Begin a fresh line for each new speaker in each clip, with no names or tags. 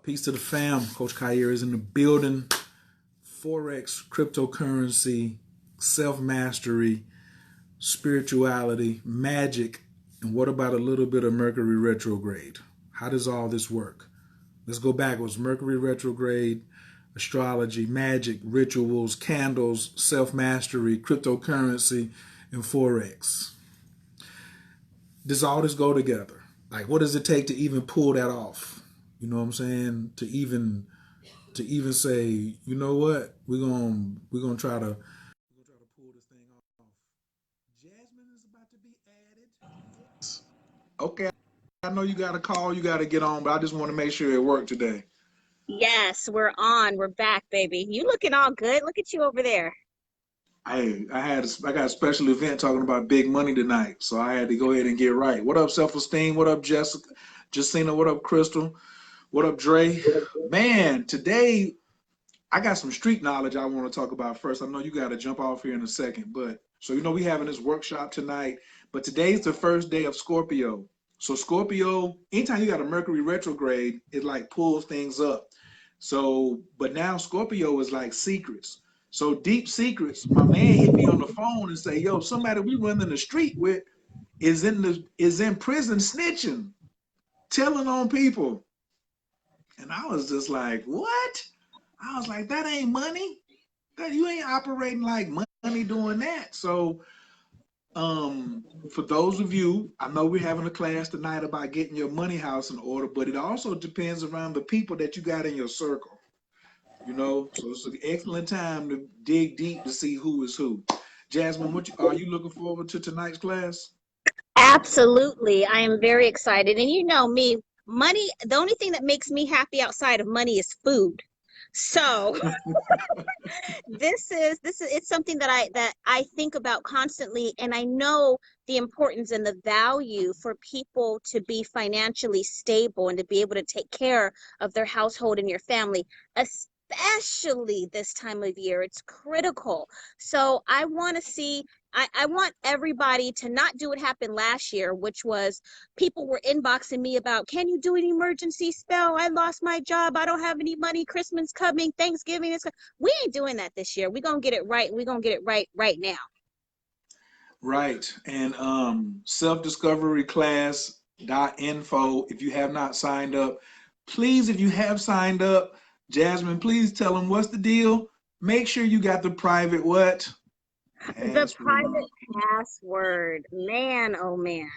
Peace to the fam. Coach Khayr is in the building. Forex, cryptocurrency, self-mastery, spirituality, magic, and what about a little bit of Mercury retrograde? How does all this work? Let's go backwards. Mercury retrograde, astrology, magic, rituals, candles, self-mastery, cryptocurrency, and Forex. Does all this go together? Like, what does it take to even pull that off? You know what I'm saying? To even say, you know what, we're gonna try to pull this thing off. Jasmine is about to be added. Okay, I know you got a call, you got to get on, but I just want to make sure it worked today.
Yes, we're on. We're back, baby. You looking all good. Look at you over there.
I got a special event talking about big money tonight, so I had to go ahead and get right. What up, self-esteem? What up, Jessica? Jacina? What up, Crystal? What up, Dre? Man, today I got some street knowledge I want to talk about first. I know you got to jump off here in a second, but so we having this workshop tonight, but today's the first day of Scorpio. So Scorpio, anytime you got a Mercury retrograde, it like pulls things up. So, but now Scorpio is like secrets. So deep secrets. My man hit me on the phone and say, "Yo, somebody we running the street with is in prison snitching, telling on people." And I was just like, "What?" I was like, "That ain't money. That you ain't operating like money doing that." So, for those of you, I know we're having a class tonight about getting your money house in order, but it also depends around the people that you got in your circle. You know, so it's an excellent time to dig deep to see who is who. Jasmine, are you looking forward to tonight's class?
Absolutely. I am very excited. And you know me, money, the only thing that makes me happy outside of money is food. So this is it's something that I think about constantly, and I know the importance and the value for people to be financially stable and to be able to take care of their household and your family, especially this time of year. It's critical. So I want to see I want everybody to not do what happened last year, which was people were inboxing me about, can you do an emergency spell? I lost my job. I don't have any money. Christmas coming. Thanksgiving is coming. We ain't doing that this year. We're going to get it right. We're going to get it right now.
Right. And self-discovery class.info. If you have not signed up, please, if you have signed up, Jasmine, please tell them what's the deal. Make sure you got the private what?
The private password. Man, oh man.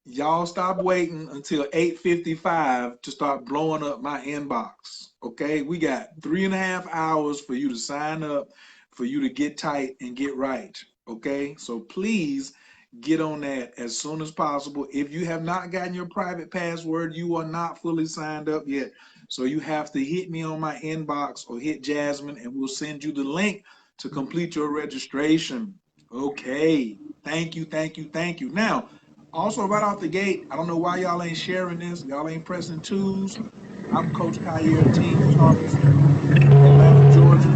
Y'all stop waiting until 8:55 to start blowing up my inbox. Okay, we got 3.5 hours for you to sign up, for you to get tight and get right. Okay, so please get on that as soon as possible. If you have not gotten your private password, you are not fully signed up yet. So you have to hit me on my inbox or hit Jasmine and we'll send you the link to complete your registration. Okay, thank you, thank you, thank you. Now, also, right off the gate, I don't know why y'all ain't sharing this. Y'all ain't pressing twos. I'm Coach Khayr, Team Talks, Atlanta, Georgia.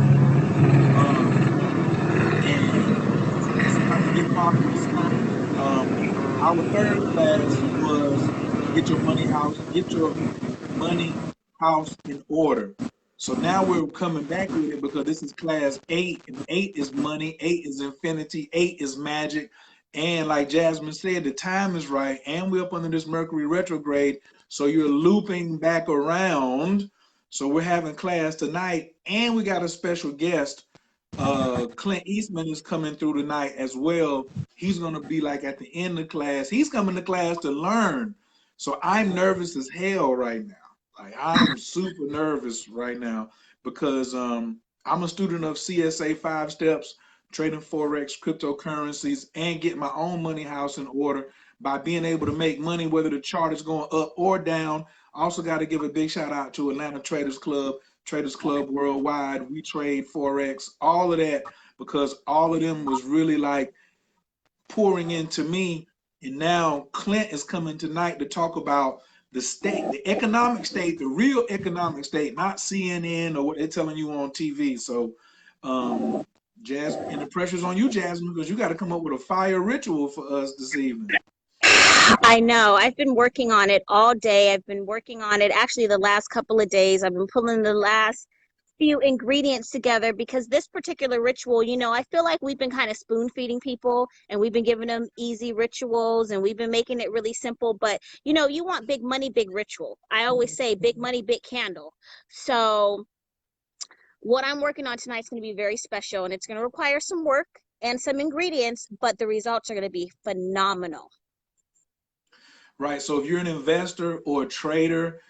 And it's about to get popular soon. Our third class was get your money house in order. So now we're coming back with it because this is class 8, and 8 is money, 8 is infinity, 8 is magic. And like Jasmine said, the time is right, and we're up under this Mercury retrograde, so you're looping back around. So we're having class tonight, and we got a special guest. Clint Eastman is coming through tonight as well. He's gonna be like at the end of class. He's coming to class to learn. So I'm nervous as hell right now. Like I'm super nervous right now because I'm a student of CSA 5 steps, trading Forex, cryptocurrencies, and get my own money house in order by being able to make money whether the chart is going up or down. I also got to give a big shout out to Atlanta Traders Club Worldwide. We trade Forex, all of that, because all of them was really like pouring into me. And now Clint is coming tonight to talk about the state, the economic state, the real economic state, not CNN or what they're telling you on TV. So, Jasmine, and the pressure's on you, Jasmine, because you got to come up with a fire ritual for us this evening.
I know. I've been working on it all day. I've been working on it actually the last couple of days. I've been pulling the last few ingredients together because this particular ritual, I feel like we've been kind of spoon feeding people and we've been giving them easy rituals and we've been making it really simple. But, you want big money, big ritual. I always say big money, big candle. So what I'm working on tonight is going to be very special and it's going to require some work and some ingredients, but the results are going to be phenomenal.
Right. So if you're an investor or a trader,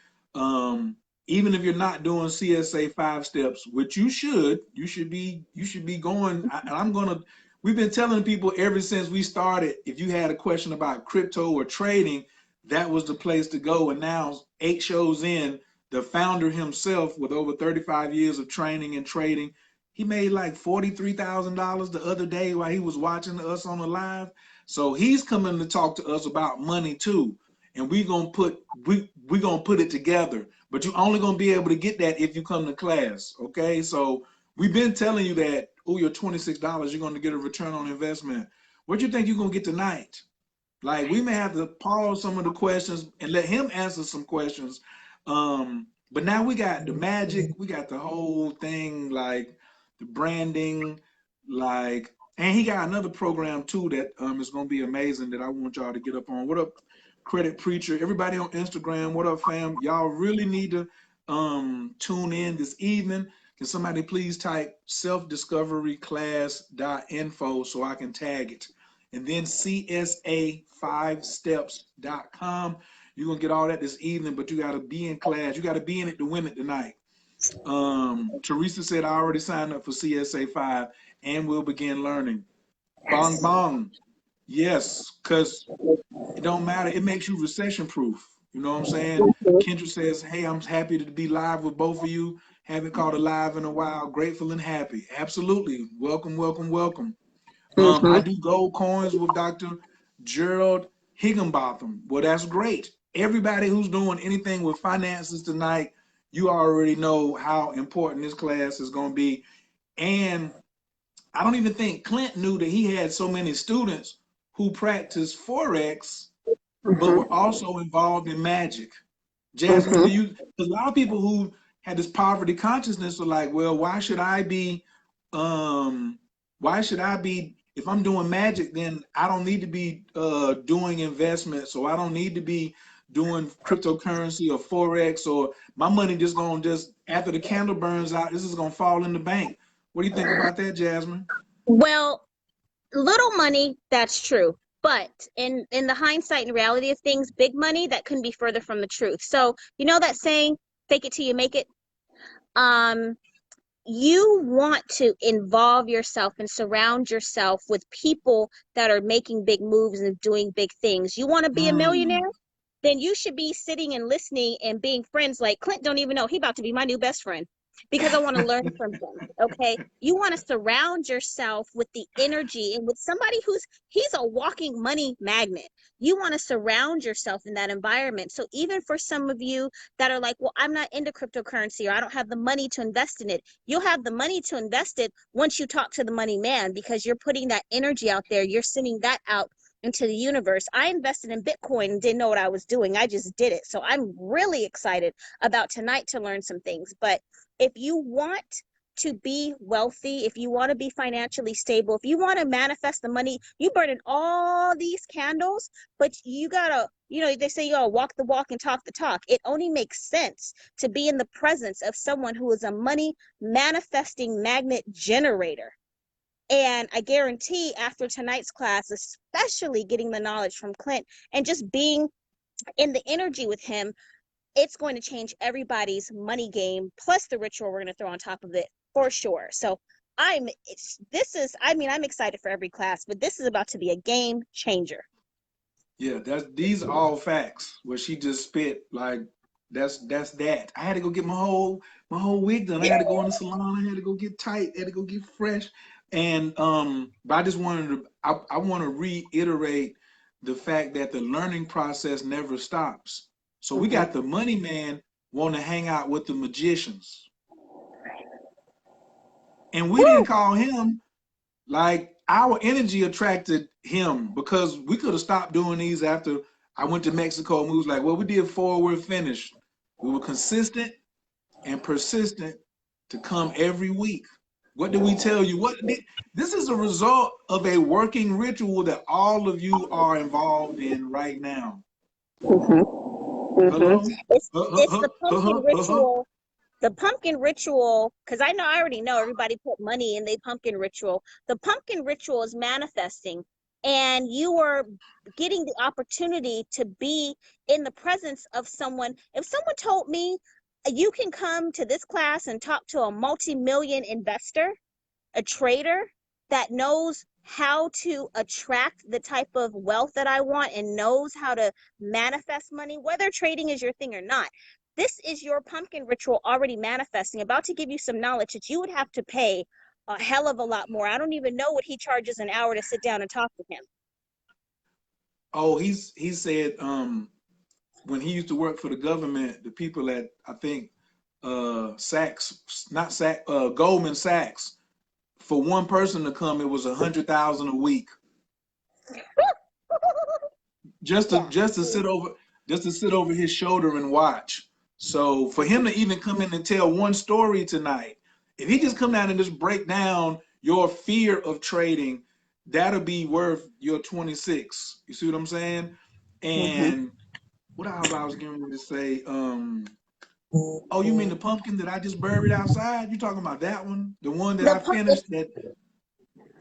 even if you're not doing CSA 5 steps, which you should be going. And we've been telling people ever since we started, if you had a question about crypto or trading, that was the place to go. And now 8 shows in, the founder himself with over 35 years of training and trading, he made like $43,000 the other day while he was watching us on the live. So he's coming to talk to us about money too. And we gonna put it together. But you're only gonna be able to get that if you come to class. Okay. So we've been telling you that, oh, your $26, you're gonna get a return on investment. What do you think you're gonna get tonight? Like we may have to pause some of the questions and let him answer some questions. But now we got the Magick, we got the whole thing, like the branding, like, and he got another program too that is gonna be amazing that I want y'all to get up on. What up, Credit Preacher? Everybody on Instagram, what up, fam? Y'all really need to tune in this evening. Can somebody please type selfdiscoveryclass.info so I can tag it? And then CSA5steps.com. You're gonna get all that this evening, but you gotta be in class. You gotta be in it to win it tonight. Teresa said I already signed up for CSA 5 and will begin learning. Bong bong. Yes, because it don't matter. It makes you recession proof. You know what I'm saying? Kendra says, hey, I'm happy to be live with both of you. Haven't called a live in a while. Grateful and happy. Absolutely. Welcome, welcome, welcome. I do gold coins with Dr. Gerald Higginbotham. Well, that's great. Everybody who's doing anything with finances tonight, you already know how important this class is going to be. And I don't even think Clint knew that he had so many students who practice Forex, but were also involved in Magick. Jasmine, do you? Because a lot of people who had this poverty consciousness are like, well, why should I be if I'm doing Magick, then I don't need to be doing investments, or I don't need to be doing cryptocurrency or Forex, or my money just gonna after the candle burns out, this is gonna fall in the bank. What do you think about that, Jasmine?
Well, little money, that's true. But in the hindsight and reality of things, big money, that couldn't be further from the truth. So, you know that saying, fake it till you make it? You want to involve yourself and surround yourself with people that are making big moves and doing big things. You want to be a millionaire? Then you should be sitting and listening and being friends. Like Clint don't even know he about to be my new best friend because I want to learn from him. Okay. You want to surround yourself with the energy and with somebody he's a walking money magnet. You want to surround yourself in that environment. So even for some of you that are like, well, I'm not into cryptocurrency or I don't have the money to invest in it, you'll have the money to invest it once you talk to the money man, because you're putting that energy out there. You're sending that out into the universe. I invested in Bitcoin and didn't know what I was doing. I just did it. So I'm really excited about tonight to learn some things. But if you want to be wealthy, if you want to be financially stable, if you want to manifest the money, you burn in all these candles, but you gotta, they say you gotta walk the walk and talk the talk. It only makes sense to be in the presence of someone who is a money manifesting magnet generator. And I guarantee after tonight's class, especially getting the knowledge from Clint and just being in the energy with him, it's going to change everybody's money game, plus the ritual we're going to throw on top of it for sure. So I'm excited for every class, but this is about to be a game changer.
Yeah, these are all facts. What she just spit, like that's that. I had to go get my whole wig done. I had to go in the salon. I had to go get tight. I had to go get fresh. And but I just wanted to I want to reiterate the fact that the learning process never stops. So we got the money man want to hang out with the magicians. And we didn't call him, like our energy attracted him, because we could have stopped doing these after I went to Mexico and we was like, well, we did 4, we're finished. We were consistent and persistent to come every week. What did we tell you? This is a result of a working ritual that all of you are involved in right now. Hello?
It's the pumpkin ritual. The pumpkin ritual, because I already know everybody put money in the pumpkin ritual. The pumpkin ritual is manifesting, and you are getting the opportunity to be in the presence of someone. If someone told me you can come to this class and talk to a multi-million investor, a trader that knows how to attract the type of wealth that I want and knows how to manifest money, whether trading is your thing or not. This is your pumpkin ritual already manifesting, about to give you some knowledge that you would have to pay a hell of a lot more. I don't even know what he charges an hour to sit down and talk to him.
Oh, he said when he used to work for the government, the people at, I think, Goldman Sachs, for one person to come, it was $100,000 a week. just to sit over his shoulder and watch. So for him to even come in and tell one story tonight, if he just come down and just break down your fear of trading, that'll be worth your 26. You see what I'm saying? And what I was getting ready to say, oh, you mean the pumpkin that I just buried outside? You talking about that one? The one that I finished that,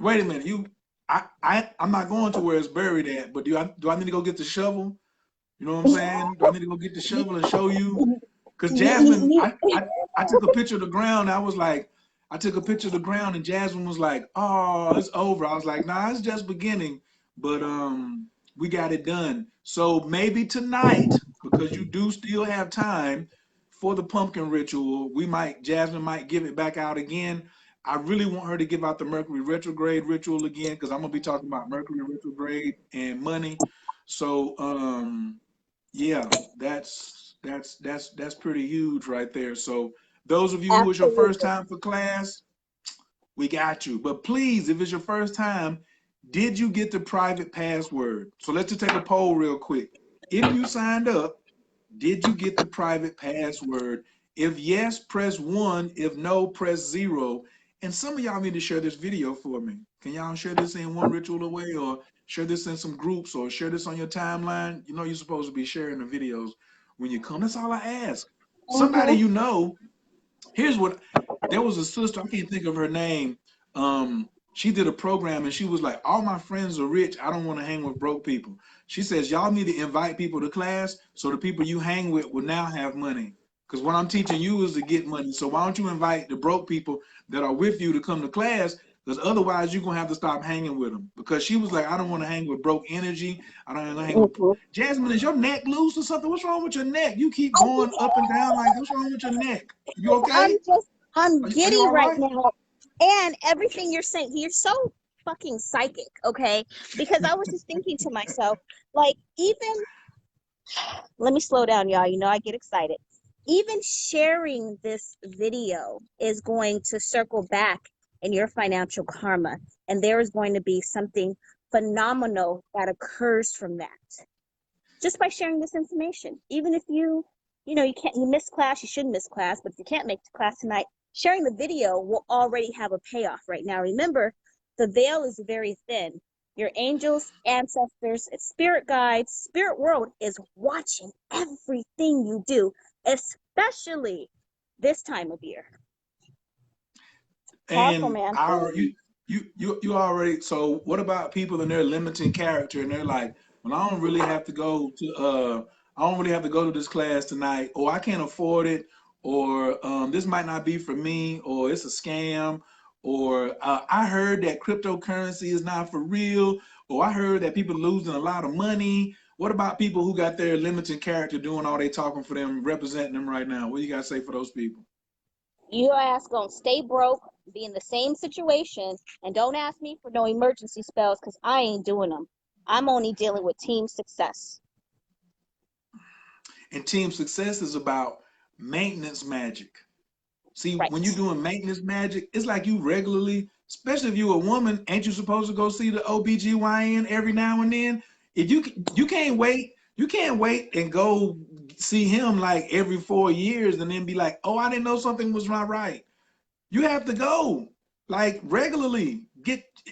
wait a minute, I'm not going to where it's buried at, but do I need to go get the shovel? You know what I'm saying? Do I need to go get the shovel and show you? Because Jasmine, I took a picture of the ground. I took a picture of the ground and Jasmine was like, oh, it's over. I was like, nah, it's just beginning. But we got it done. So maybe tonight, because you do still have time for the pumpkin ritual, Jasmine might give it back out again. I really want her to give out the Mercury Retrograde ritual again, because I'm gonna be talking about Mercury Retrograde and money. So yeah, that's pretty huge right there. So those of you who it's your first time for class, we got you. But please, if it's your first time, did you get the private password? So let's just take a poll real quick. If you signed up, did you get the private password? If yes, press 1. If no, press 0. And some of y'all need to share this video for me. Can y'all share this in One Ritual Away, or share this in some groups, or share this on your timeline? You know you're supposed to be sharing the videos when you come. That's all I ask. Somebody you know, here's what, there was a sister, I can't think of her name. She did a program and she was like, all my friends are rich. I don't want to hang with broke people. She says, y'all need to invite people to class so the people you hang with will now have money. Because what I'm teaching you is to get money. So why don't you invite the broke people that are with you to come to class? Because otherwise you're going to have to stop hanging with them. Because she was like, I don't want to hang with broke energy. I don't want to hang with... Jasmine, is your neck loose or something? What's wrong with your neck? You keep going up and down like, what's wrong with your neck? You okay?
I'm giddy right now. And everything you're saying, you're so fucking psychic, okay? Because I was just thinking to myself, like, even, let me slow down, y'all. You know, I get excited. Even sharing this video is going to circle back in your financial karma. And there is going to be something phenomenal that occurs from that. Just by sharing this information. Even if you miss class, you shouldn't miss class, but if you can't make class tonight, sharing the video will already have a payoff right now. Remember, the veil is very thin. Your angels, ancestors, spirit guides, spirit world is watching everything you do, especially this time of year.
And you already, so what about people and their limiting character and they're like, well, I don't really have to go to this class tonight, or I can't afford it, or this might not be for me, or it's a scam, or I heard that cryptocurrency is not for real, or I heard that people are losing a lot of money. What about people who got their limiting character doing all they talking for them, representing them right now? What do you got to say for those people?
Your ass gonna stay broke, be in the same situation, and don't ask me for no emergency spells, because I ain't doing them. I'm only dealing with team success.
And team success is about maintenance magic. See,
right.
When you're doing maintenance magic, it's like you regularly, especially if you're a woman, ain't you supposed to go see the OBGYN every now and then? If you can't wait You can't wait and go see him like every 4 years and then be like, oh, I didn't know something was not right. You have to go like regularly.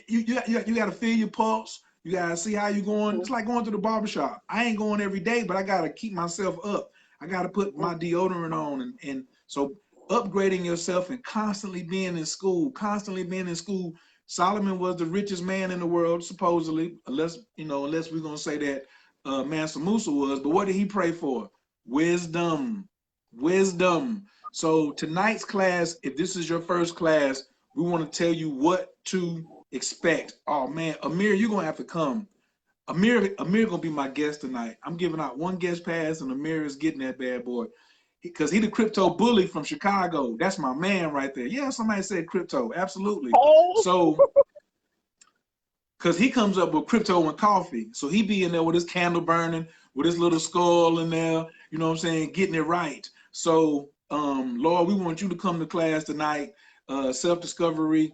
You got to feel your pulse. You got to see how you're going. It's like going to the barbershop. I ain't going every day, but I got to keep myself up. I got to put my deodorant on. And so upgrading yourself and constantly being in school, constantly being in school. Solomon was the richest man in the world, supposedly, unless we're going to say that Mansa Musa was. But what did he pray for? Wisdom. Wisdom. So tonight's class, if this is your first class, we want to tell you what to expect. Oh man, Amir, you're gonna have to come. Amir gonna be my guest tonight. I'm giving out one guest pass, and Amir is getting that bad boy because he the crypto bully from Chicago. That's my man right there. Yeah, somebody said crypto, absolutely. So, because he comes up with crypto and coffee, so he be in there with his candle burning, with his little skull in there. You know what I'm saying, getting it right. So, Lord, we want you to come to class tonight. Self-discovery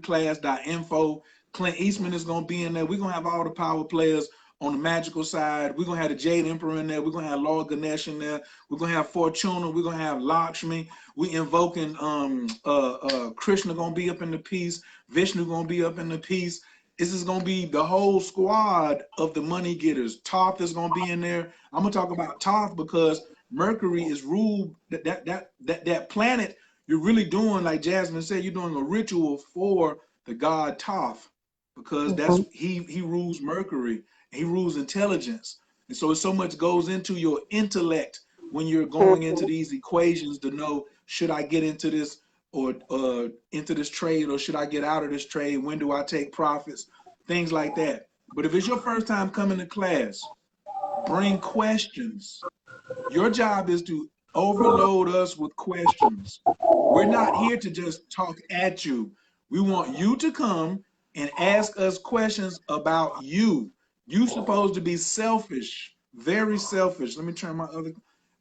class.info. Clint Eastman is going to be in there. We're going to have all the power players on the magical side. We're going to have the Jade Emperor in there. We're going to have Lord Ganesh in there. We're going to have Fortuna. We're going to have Lakshmi. We invoking Krishna going to be up in the piece. Vishnu going to be up in the piece. This is going to be the whole squad of the money getters. Thoth is going to be in there. I'm going to talk about Thoth because Mercury is ruled, that planet. You're really doing, like Jasmine said, you're doing a ritual for the god Thoth because that's he rules Mercury. He rules intelligence. And so much goes into your intellect when you're going into these equations to know, should I get into this or into this trade, or should I get out of this trade? When do I take profits? Things like that. But if it's your first time coming to class, bring questions. Your job is to overload us with questions. We're not here to just talk at you. We want you to come and ask us questions about you. You're supposed to be selfish, very selfish. Let me turn my other.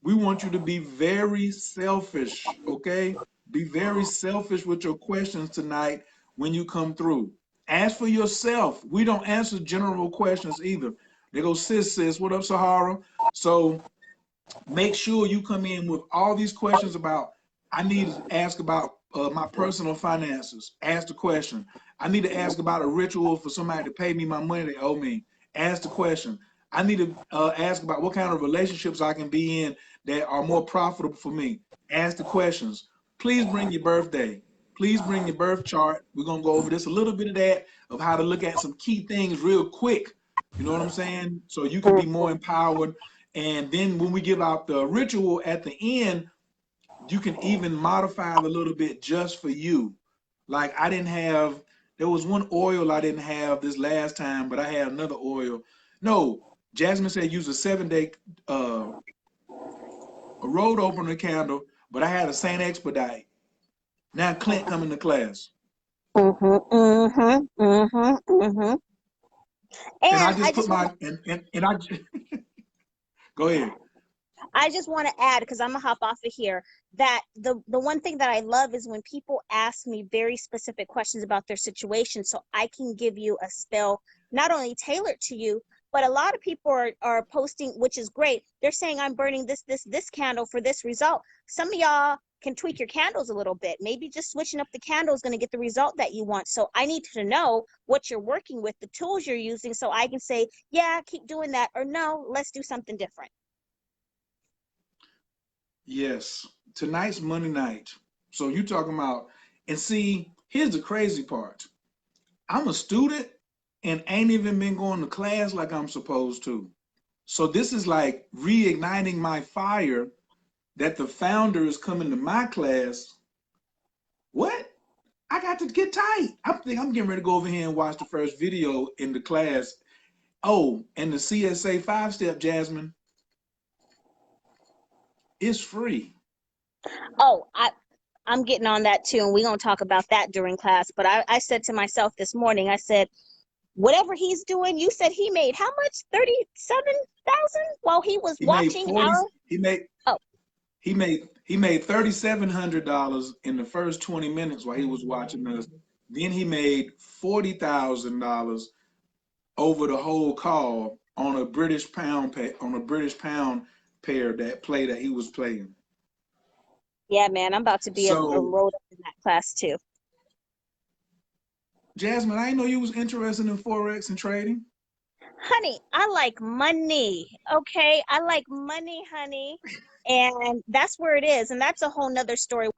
We want you to be very selfish, okay? Be very selfish with your questions tonight when you come through. Ask for yourself. We don't answer general questions either. They go, sis, what up, Sahara? So make sure you come in with all these questions about, I need to ask about my personal finances. Ask the question. I need to ask about a ritual for somebody to pay me my money they owe me. Ask the question. I need to ask about what kind of relationships I can be in that are more profitable for me. Ask the questions. Please bring your birthday. Please bring your birth chart. We're going to go over this, a little bit of that, of how to look at some key things real quick. You know what I'm saying? So you can be more empowered. And then when we give out the ritual at the end, you can even modify it a little bit just for you. Like there was one oil I didn't have this last time, but I had another oil. No, Jasmine said use a 7-day a road opener candle, but I had a Saint Expedite. Now Clint coming to class.
And
I just put my and I go ahead.
I just want to add, because I'm gonna hop off of here, that the one thing that I love is when people ask me very specific questions about their situation, so I can give you a spell not only tailored to you, but a lot of people are posting, which is great. They're saying I'm burning this candle for this result. Some of y'all can tweak your candles a little bit. Maybe just switching up the candle is going to get the result that you want. So I need to know what you're working with, the tools you're using, so I can say, yeah, keep doing that, or no, let's do something different.
Yes, tonight's Monday night. So you talking about, and see, here's the crazy part. I'm a student and ain't even been going to class like I'm supposed to. So this is like reigniting my fire that the founder is coming to my class. What? I got to get tight. I'm getting ready to go over here and watch the first video in the class. Oh, and the CSA 5-step, Jasmine, is free.
Oh, I'm getting on that too, and we're going to talk about that during class. But I said to myself this morning, I said, whatever he's doing, you said he made how much? 37,000 while he was watching our.
He made $3,700 in the first 20 minutes while he was watching us. Then he made $40,000 over the whole call. on a British pound pair that play that he was playing.
Yeah, man, I'm about to be
So,
enrolled in that class too.
Jasmine, I didn't know you was interested in Forex and trading.
Honey, I like money. Okay. I like money, honey. And that's where it is. And that's a whole nother story.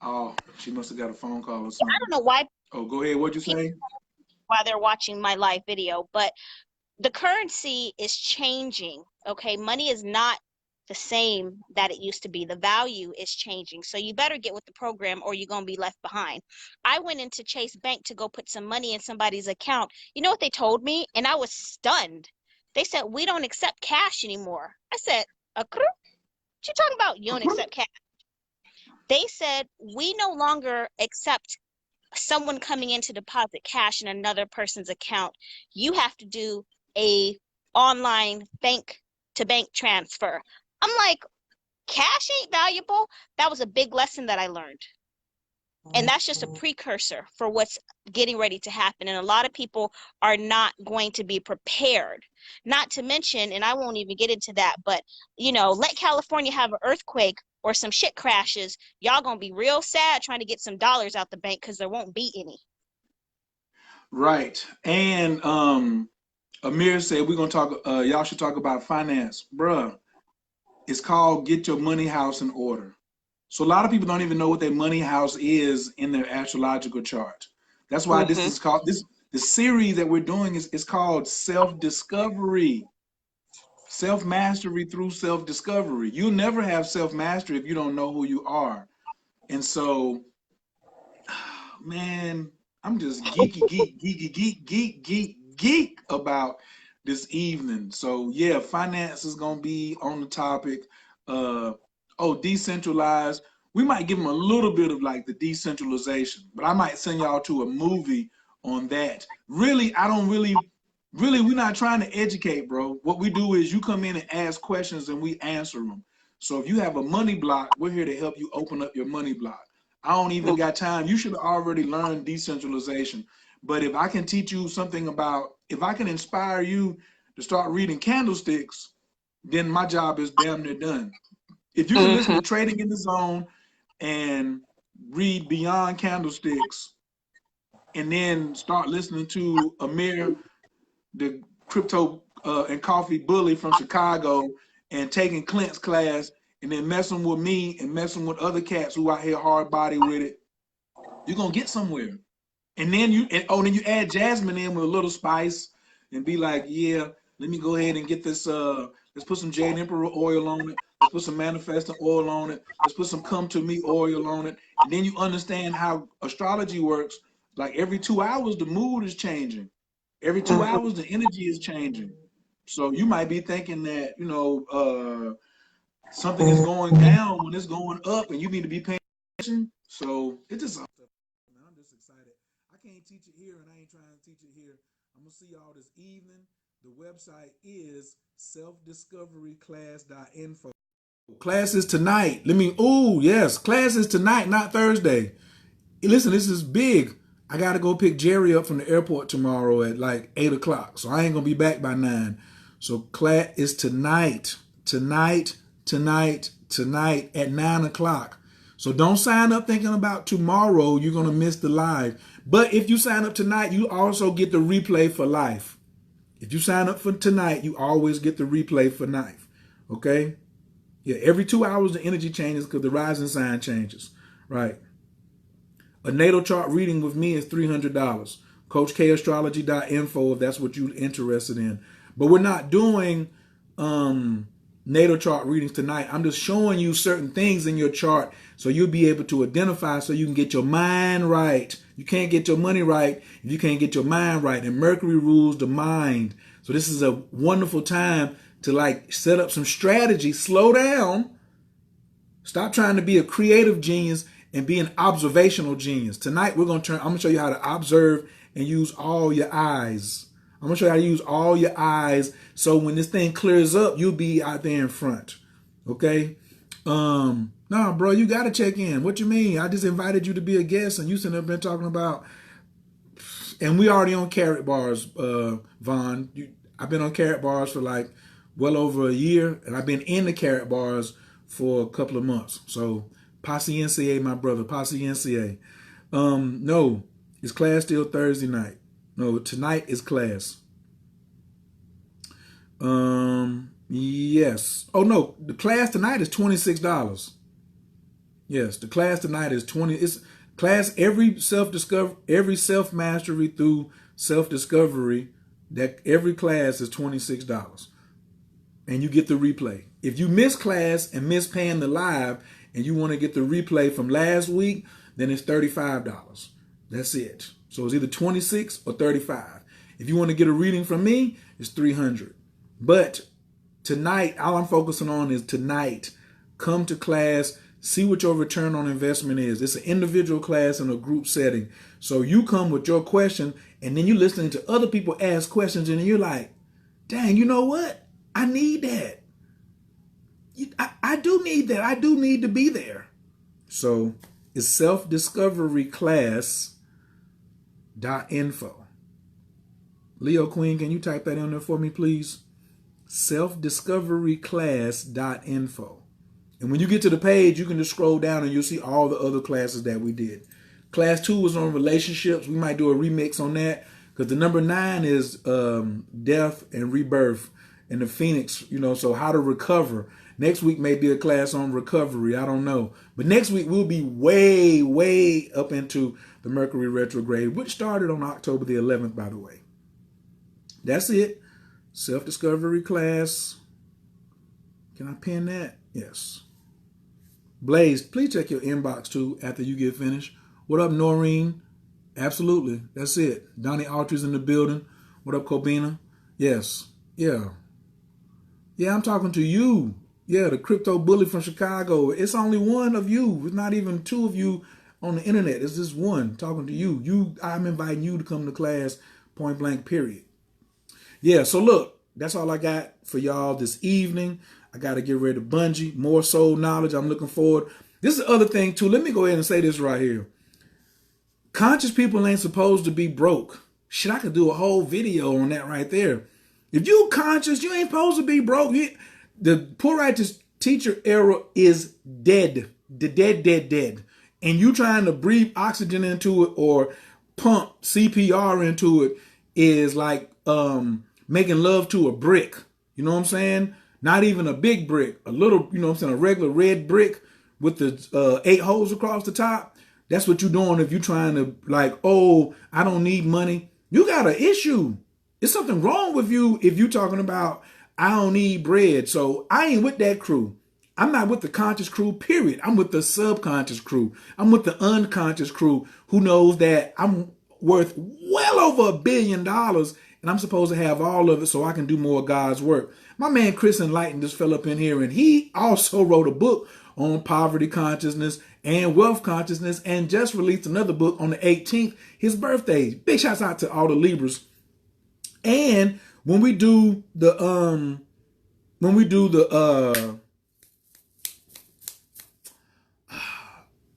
Oh, she must have got a phone call or
I
something.
don't know why
Oh, go ahead. What'd you
people
say?
while they're watching my live video, but the currency is changing. Okay. Money is not the same that it used to be. The value is changing. So you better get with the program or you're going to be left behind. I went into Chase Bank to go put some money in somebody's account. You know what they told me? And I was stunned. They said, we don't accept cash anymore. I said, what you talking about? You don't accept cash. They said, we no longer accept someone coming in to deposit cash in another person's account. You have to do a online bank to bank transfer. I'm like, cash ain't valuable. That was a big lesson that I learned. And that's just a precursor for what's getting ready to happen. And a lot of people are not going to be prepared. Not to mention, and I won't even get into that, but let California have an earthquake or some shit crashes, y'all gonna be real sad trying to get some dollars out the bank because there won't be any.
Right. And Amir said we're gonna talk. Y'all should talk about finance, bruh. It's called Get Your Money House in Order. So a lot of people don't even know what their money house is in their astrological chart. That's why this
Mm-hmm.
is called this. The series that we're doing is called self-discovery, self-mastery through self-discovery. You'll never have self-mastery if you don't know who you are. And so, man, I'm just geek about this evening. So yeah, finance is gonna be on the topic. Decentralized. We might give them a little bit of like the decentralization, but I might send y'all to a movie on that. Really, I don't really, we're not trying to educate, bro. What we do is you come in and ask questions and we answer them. So if you have a money block, we're here to help you open up your money block. I don't even got time. You should have already learned decentralization. But if I can teach you something about, if I can inspire you to start reading candlesticks, then my job is damn near done. If you can listen
Mm-hmm.
to Trading in the Zone and read Beyond Candlesticks, and then start listening to Amir, the crypto and coffee bully from Chicago, and taking Clint's class, and then messing with me and messing with other cats who out here hard body with it, you're gonna get somewhere. And then you add Jasmine in with a little spice and be like, yeah, let me go ahead and get this. Let's put some Jade Emperor oil on it. Let's put some manifesting oil on it. Let's put some come to me oil on it. And then you understand how astrology works. Like every 2 hours, the mood is changing. Every two
Mm-hmm.
hours, the energy is changing. So you might be thinking that, something is going down when it's going up and you need to be paying attention. So it's just, man, I'm just excited. I can't teach it here and I ain't trying to teach it here. I'm going to see y'all this evening. The website is selfdiscoveryclass.info. Class is tonight. Yes, class is tonight, not Thursday. Listen, this is big. I got to go pick Jerry up from the airport tomorrow at like 8 o'clock. So I ain't going to be back by 9. So class is tonight at 9 o'clock. So don't sign up thinking about tomorrow. You're going to miss the live. But if you sign up tonight, you also get the replay for life. If you sign up for tonight, you always get the replay for life. Okay? Yeah, every 2 hours the energy changes because the rising sign changes. Right? A natal chart reading with me is $300. CoachKAstrology.info if that's what you're interested in. But we're not doing natal chart readings tonight. I'm just showing you certain things in your chart so you'll be able to identify so you can get your mind right. You can't get your money right if you can't get your mind right. And Mercury rules the mind. So this is a wonderful time to like set up some strategy, slow down, stop trying to be a creative genius and be an observational genius. Tonight I'm going to show you how to observe and use all your eyes. I'm going to show you how to use all your eyes so when this thing clears up, you'll be out there in front. Okay? No, bro, you got to check in. What you mean? I just invited you to be a guest and you sitting up there talking about
And we already on carrot bars, Vaughn. I've been on carrot bars for like well over a year, and I've been in the carrot bars for a couple of months. So paciencia, my brother, paciencia. No, is class still Thursday night? No, tonight is class. Yes. Oh no, the class tonight is $26. Yes, the class tonight is 20. It's class every self mastery through self discovery. That every class is $26, and you get the replay. If you miss class and miss paying the live, and you want to get the replay from last week, then it's $35. That's it. So it's either 26 or 35. If you want to get a reading from me, it's 300. But tonight, all I'm focusing on is tonight. Come to class, see what your return on investment is. It's an individual class in a group setting. So you come with your question, and then you're listening to other people ask questions, and you're like, dang, you know what? I need that. I do need that. I do need to be there. So it's selfdiscoveryclass.info. Leo Queen, can you type that in there for me, please? Selfdiscoveryclass.info. And when you get to the page, you can just scroll down and you'll see all the other classes that we did. Class 2 was on relationships. We might do a remix on that because the number 9 is death and rebirth and the Phoenix, so how to recover. Next week may be a class on recovery. I don't know. But next week we'll be way, way up into the Mercury Retrograde, which started on October the 11th, by the way. That's it. Self-discovery class. Can I pin that? Yes. Blaze, please check your inbox too after you get finished. What up, Noreen? Absolutely. That's it. Donnie Autry's in the building. What up, Kobina? Yes. Yeah. Yeah, I'm talking to you. Yeah, the crypto bully from Chicago. It's only one of you. It's not even two of you on the internet. It's just one talking to you. I'm inviting you to come to class, point blank, period. Yeah, so look, that's all I got for y'all this evening. I got to get ready to bungee. More soul knowledge. I'm looking forward. This is the other thing, too. Let me go ahead and say this right here. Conscious people ain't supposed to be broke. Shit, I could do a whole video on that right there. If you conscious, you ain't supposed to be broke. The poor righteous teacher era is dead. Dead. And you trying to breathe oxygen into it or pump CPR into it is like making love to a brick. You know what I'm saying? Not even a big brick. A little, a regular red brick with the 8 holes across the top. That's what you're doing if you're trying to I don't need money. You got an issue. There's something wrong with you if you're talking about, I don't need bread. So I ain't with that crew. I'm not with the conscious crew, period. I'm with the subconscious crew. I'm with the unconscious crew who knows that I'm worth well over $1 billion and I'm supposed to have all of it so I can do more of God's work. My man Chris Enlightened just fell up in here and he also wrote a book on poverty consciousness and wealth consciousness and just released another book on the 18th, his birthday. Big shouts out to all the Libras. And when we do the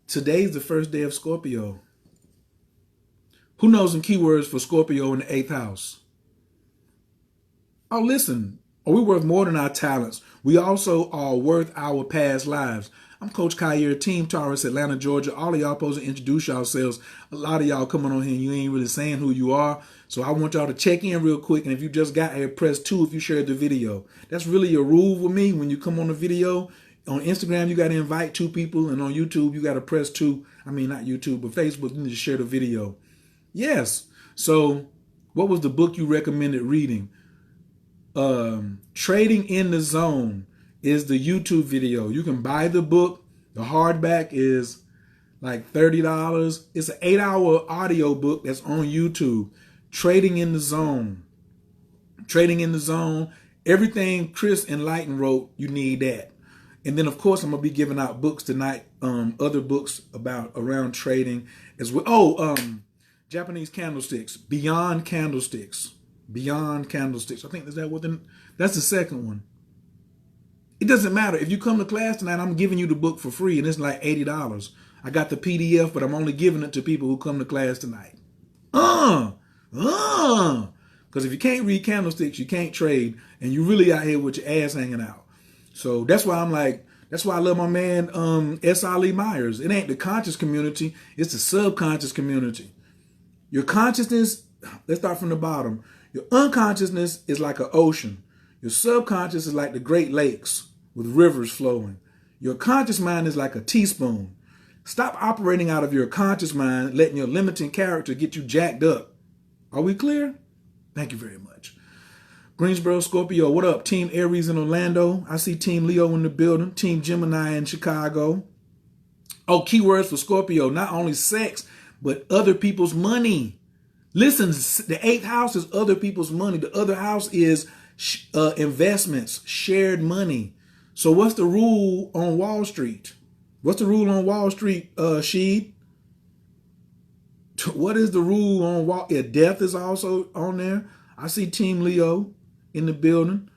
today's the first day of Scorpio. Who knows some keywords for Scorpio in the 8th house? Oh, listen. Are we worth more than our talents? We also are worth our past lives. I'm Coach Khayr, Team Taurus, Atlanta, Georgia. All of y'all supposed to introduce yourselves. A lot of y'all coming on here and you ain't really saying who you are. So I want y'all to check in real quick. And if you just got here, press 2 if you shared the video. That's really a rule with me when you come on the video. On Instagram, you got to invite 2 people. And on YouTube, you got to press 2. I mean, not YouTube, but Facebook, you need to share the video. Yes. So what was the book you recommended reading? Trading in the Zone is the YouTube video. You can buy the book. The hardback is like $30. It's an 8-hour audio book that's on YouTube. Trading in the Zone. Trading in the Zone. Everything Chris Enlighten wrote, you need that. And then, of course, I'm going to be giving out books tonight. Other books around trading as well. Japanese candlesticks. Beyond Candlesticks. Beyond Candlesticks. I think that's the second one. It doesn't matter. If you come to class tonight, I'm giving you the book for free, and it's like $80. I got the PDF, but I'm only giving it to people who come to class tonight. Because if you can't read candlesticks, you can't trade, and you really out here with your ass hanging out. So that's why that's why I love my man S. Ali Myers. It ain't the conscious community, it's the subconscious community. Your consciousness, let's start from the bottom. Your unconsciousness is like an ocean. Your subconscious is like the Great Lakes with rivers flowing. Your conscious mind is like a teaspoon. Stop operating out of your conscious mind, letting your limiting character get you jacked up. Are we clear? Thank you very much. Greensboro, Scorpio, what up? Team Aries in Orlando. I see Team Leo in the building. Team Gemini in Chicago. Oh, keywords for Scorpio, not only sex, but other people's money. Listen, the 8th house is other people's money. The other house is investments, shared money. So what's the rule on Wall Street? What's the rule on Wall Street, Sheed? What is the rule on Wall? Yeah, death is also on there. I see Team Leo in the building.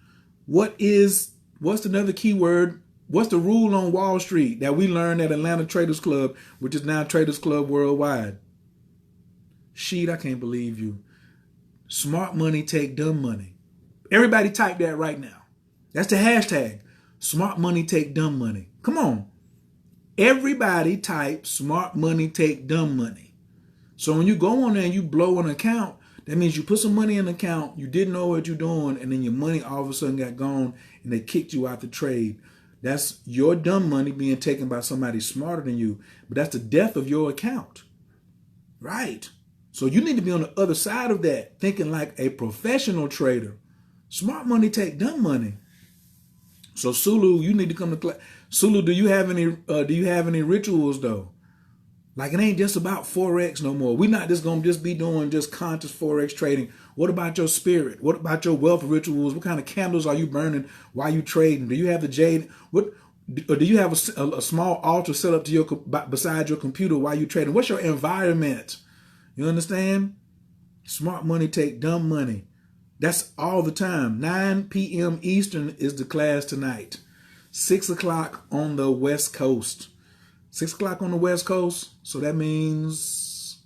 What's another keyword? What's the rule on Wall Street that we learned at Atlanta Traders Club, which is now Traders Club Worldwide? Sheed, I can't believe you. Smart money take dumb money. Everybody type that right now. That's the hashtag. Smart money take dumb money. Come on. Everybody type smart money take dumb money. So when you go on there and you blow an account, that means you put some money in an account, you didn't know what you're doing, and then your money all of a sudden got gone and they kicked you out the trade. That's your dumb money being taken by somebody smarter than you. But that's the death of your account. Right. So you need to be on the other side of that, thinking like a professional trader. Smart money take dumb money. So Sulu, you need to come to class. Sulu, do you have any rituals though? Like it ain't just about Forex no more. We're not just gonna be doing just conscious Forex trading. What about your spirit? What about your wealth rituals? What kind of candles are you burning while you trading? Do you have the jade? Or do you have a small altar set up to beside your computer while you trading? What's your environment? You understand? Smart money take dumb money. That's all the time. 9 p.m. Eastern is the class tonight. 6 o'clock on the West Coast. 6 o'clock on the West Coast. So that means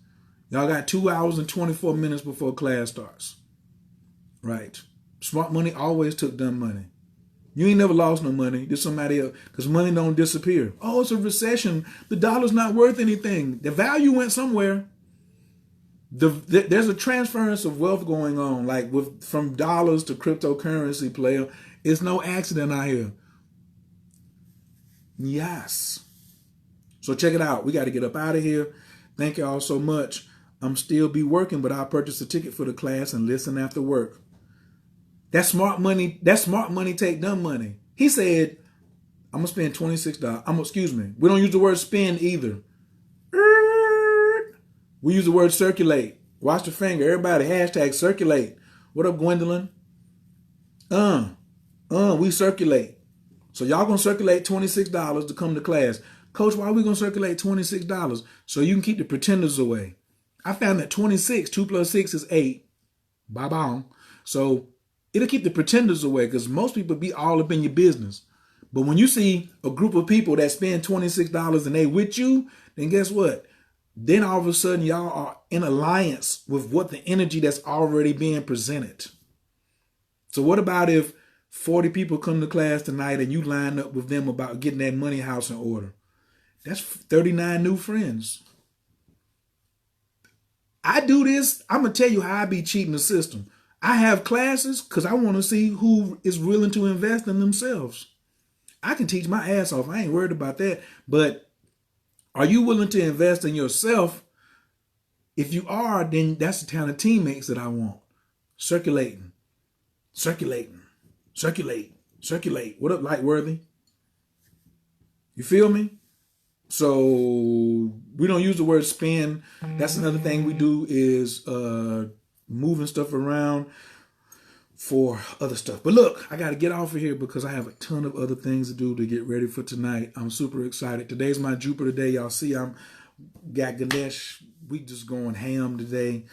y'all got 2 hours and 24 minutes before class starts. Right. Smart money always took dumb money. You ain't never lost no money. There's somebody else. Because money don't disappear. Oh, it's a recession. The dollar's not worth anything. The value went somewhere. There's a transference of wealth going on, like from dollars to cryptocurrency, player. It's no accident out here. Yes. So check it out. We got to get up out of here. Thank you all so much. I'm still be working, but I'll purchase a ticket for the class and listen after work. That's smart money. That's smart money take dumb money. He said, I'm going to spend $26. Excuse me. We don't use the word spend either. We use the word circulate. Watch the finger. Everybody, hashtag circulate. What up, Gwendolyn? We circulate. So y'all going to circulate $26 to come to class. Coach, why are we going to circulate $26? So you can keep the pretenders away. I found that 26, 2 plus 6 is 8. Bye-bye. So it'll keep the pretenders away because most people be all up in your business. But when you see a group of people that spend $26 and they with you, then guess what? Then all of a sudden y'all are in alliance with what the energy that's already being presented. So what about if 40 people come to class tonight and you line up with them about getting that money house in order? That's 39 new friends. I do this. I'm going to tell you how I be cheating the system. I have classes because I want to see who is willing to invest in themselves. I can teach my ass off. I ain't worried about that. But are you willing to invest in yourself? If you are, then that's the kind of teammates that I want. Circulating. Circulate. What up, Lightworthy? You feel me? So we don't use the word spend. That's another thing we do is moving stuff around for other stuff. But look, I got to get off of here because I have a ton of other things to do to get ready for tonight. I'm super excited. Today's my Jupiter day. Y'all see I'm got Ganesh. We just going ham today.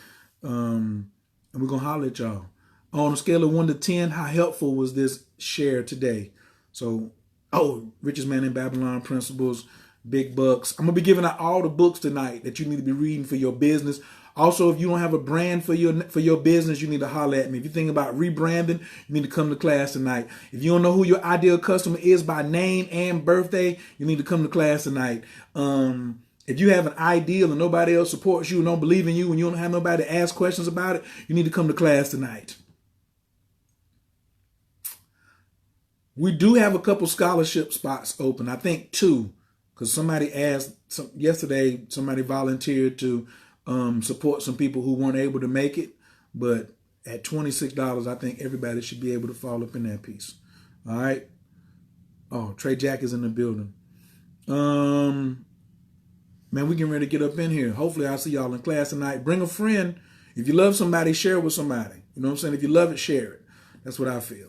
And we're going to holler at y'all. On a scale of 1 to 10, how helpful was this share today? So, Richest Man in Babylon Principles, Big Bucks. I'm going to be giving out all the books tonight that you need to be reading for your business. Also, if you don't have a brand for your business, you need to holler at me. If you're thinking about rebranding, you need to come to class tonight. If you don't know who your ideal customer is by name and birthday, you need to come to class tonight. If you have an ideal and nobody else supports you and don't believe in you and you don't have nobody to ask questions about it, you need to come to class tonight. We do have a couple scholarship spots open. I think 2, because somebody asked yesterday. Somebody volunteered to support some people who weren't able to make it. But at $26, I think everybody should be able to fall up in that piece. All right. Oh, Trey Jack is in the building. Man, we getting ready to get up in here. Hopefully, I'll see y'all in class tonight. Bring a friend. If you love somebody, share it with somebody. You know what I'm saying? If you love it, share it. That's what I feel.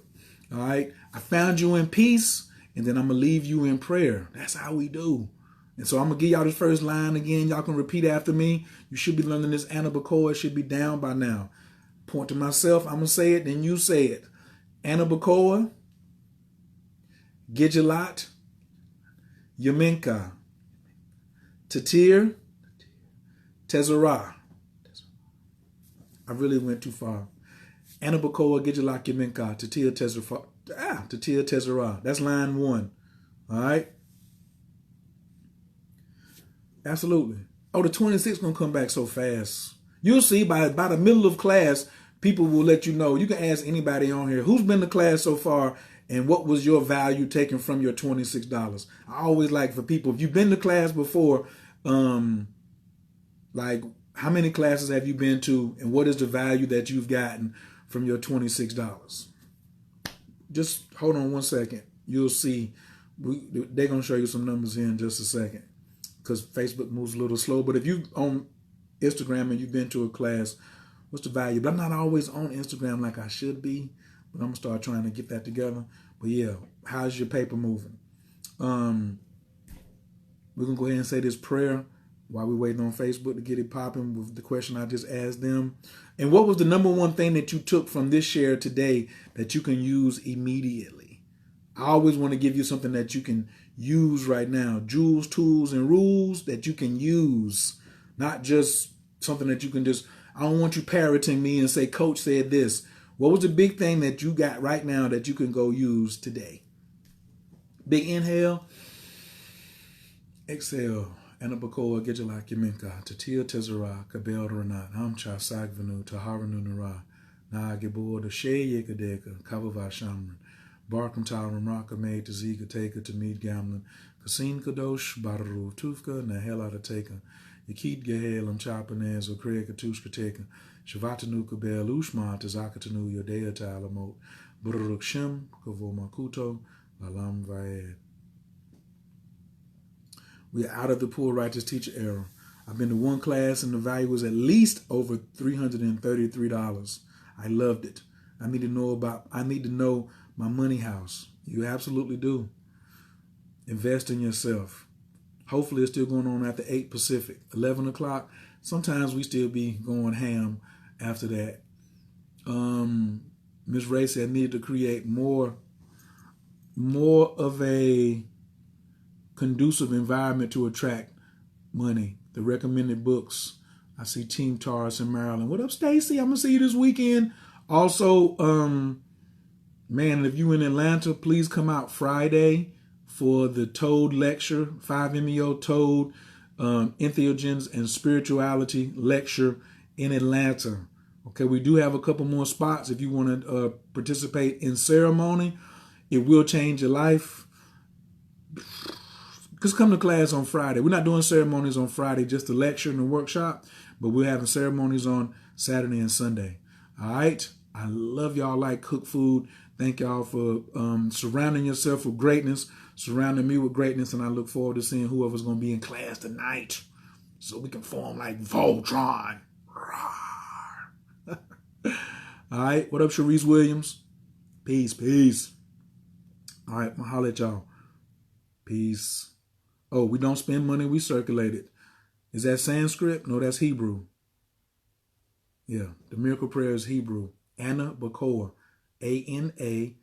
All right. I found you in peace, and then I'm going to leave you in prayer. That's how we do. And so I'm going to give y'all this first line again. Y'all can repeat after me. You should be learning this Anabacoa. It should be down by now. Point to myself. I'm going to say it, then you say it. Anabacoa, Gijalat, Yaminka, Tatir, Tezerah. I really went too far. Anabacoa, Gijalak, Yaminka, Tatir, Tezerah. That's line 1. All right? Absolutely. Oh, the 26 going to come back so fast. You'll see by the middle of class, people will let you know. You can ask anybody on here, who's been to class so far and what was your value taken from your $26? I always like for people, if you've been to class before, like how many classes have you been to and what is the value that you've gotten from your $26? Just hold on one second. You'll see. They're going to show you some numbers here in just a second because Facebook moves a little slow. But if you on Instagram and you've been to a class, what's the value? But I'm not always on Instagram like I should be. But I'm going to start trying to get that together. But yeah, how's your paper moving? We're going to go ahead and say this prayer while we're waiting on Facebook to get it popping with the question I just asked them. And what was the number one thing that you took from this share today that you can use immediately? I always want to give you something that you can use right now. Jewels, tools, and rules that you can use. Not just something that you can just, I don't want you parroting me and say, Coach said this. What was the big thing that you got right now that you can go use today? Big inhale. Exhale. Anabacoa, Gijalak, Yaminka, Tatia, Tezerah, Kabel, Ranat, Hamcha, Sagvanu, Taharanu, Nara, Naagibor, the Shea Yakadeka, Kavava Shamran, Barkam Taram, Raka, May, Tazika, Taker, Tamid, Gamlin, Kasin Kadosh, Bararu, Tufka, Nahela, Taker, Yakid Gehel, Chapanez, Okreka, Tushka, Taker, Shavatanu, Kabel, Ushma, Tazakatanu, Yodea, Talamot, Buruk Shem, Kavo Makuto, Lalam Vaed. We are out of the poor righteous teacher era. I've been to one class and the value was at least over $333. I loved it. I need to know my money house. You absolutely do. Invest in yourself. Hopefully it's still going on after 8 Pacific, 11 o'clock. Sometimes we still be going ham after that. Ms. Ray said I needed to create more of a conducive environment to attract money. The recommended books. I see Team Taurus in Maryland. What up, Stacy? I'm gonna see you this weekend. Also, man, if you in Atlanta, please come out Friday for the Toad lecture, 5-MeO Toad, Entheogens and Spirituality lecture in Atlanta. Okay, we do have a couple more spots if you want to participate in ceremony. It will change your life. Just come to class on Friday. We're not doing ceremonies on Friday, just the lecture and the workshop, but we're having ceremonies on Saturday and Sunday. All right? I love y'all like cook food. Thank y'all for surrounding yourself with greatness, surrounding me with greatness, and I look forward to seeing whoever's going to be in class tonight so we can form like Voltron. All right? What up, Sharice Williams? Peace. All right, I'll holler at y'all. Peace. Oh, we don't spend money, we circulate it. Is that Sanskrit? No, that's Hebrew. Yeah, the miracle prayer is Hebrew. Anabacoa. A-N-A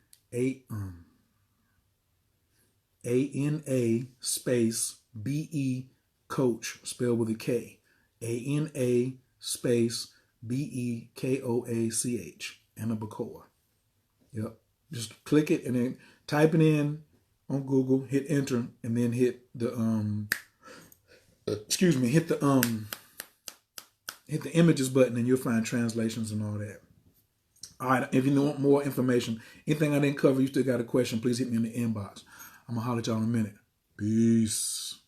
space B-E coach, spelled with a K. A-N-A space Bekoach, Anabacoa. Yep. Just click it and then type it in on Google, hit enter, and then hit the hit the images button, and you'll find translations and all that. All right, if you want more information, anything I didn't cover, you still got a question, please hit me in the inbox. I'm gonna holler at y'all in a minute. Peace.